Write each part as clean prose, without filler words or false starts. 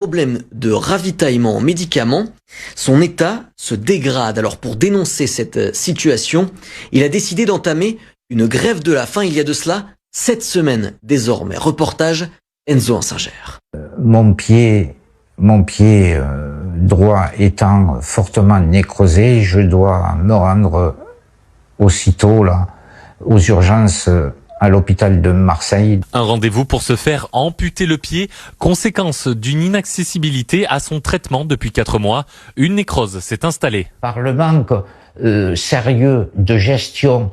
Problème de ravitaillement en médicaments, son état se dégrade. Alors pour dénoncer cette situation, il a décidé d'entamer une grève de la faim il y a de cela 7 semaines désormais. Reportage Enzo Ansingère. Mon pied droit étant fortement nécrosé, je dois me rendre aussitôt là aux urgences à l'hôpital de Marseille. Un rendez-vous pour se faire amputer le pied, conséquence d'une inaccessibilité à son traitement depuis 4 mois. Une nécrose s'est installée. Par le manque sérieux de gestion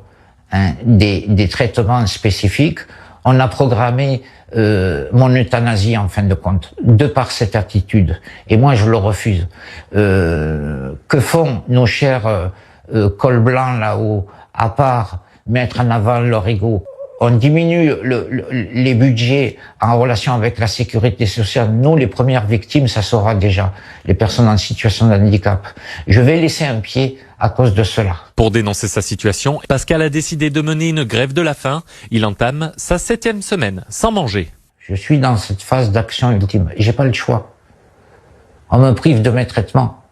des traitements spécifiques, on a programmé mon euthanasie en fin de compte, de par cette attitude. Et moi, je le refuse. Que font nos chers cols blancs là-haut, à part mettre en avant leur ego? On diminue les budgets en relation avec la sécurité sociale. Nous, les premières victimes, ça sera déjà les personnes en situation de handicap. Je vais laisser un pied à cause de cela. Pour dénoncer sa situation, Pascal a décidé de mener une grève de la faim. Il entame sa 7e semaine sans manger. Je suis dans cette phase d'action ultime. J'ai pas le choix. On me prive de mes traitements.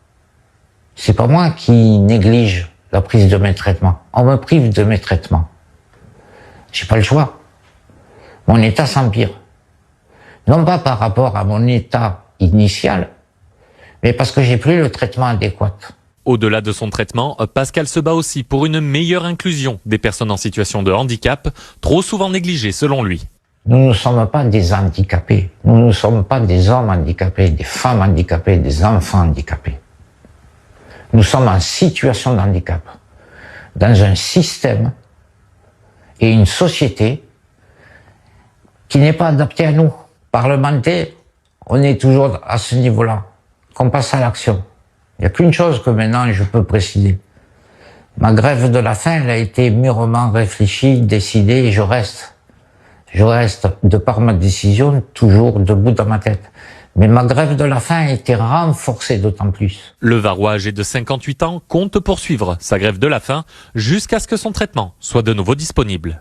C'est pas moi qui néglige la prise de mes traitements. On me prive de mes traitements. J'ai pas le choix. Mon état s'empire. Non pas par rapport à mon état initial, mais parce que j'ai plus le traitement adéquat. Au-delà de son traitement, Pascal se bat aussi pour une meilleure inclusion des personnes en situation de handicap, trop souvent négligées selon lui. Nous ne sommes pas des handicapés. Nous ne sommes pas des hommes handicapés, des femmes handicapées, des enfants handicapés. Nous sommes en situation de handicap. Dans un système et une société qui n'est pas adaptée à nous. Parlementaires, on est toujours à ce niveau-là. Qu'on passe à l'action. Il n'y a qu'une chose que maintenant je peux préciser. Ma grève de la faim, elle a été mûrement réfléchie, décidée, et je reste, de par ma décision, toujours debout dans ma tête. Mais ma grève de la faim a été renforcée d'autant plus. Le Varois, âgé de 58 ans, compte poursuivre sa grève de la faim jusqu'à ce que son traitement soit de nouveau disponible.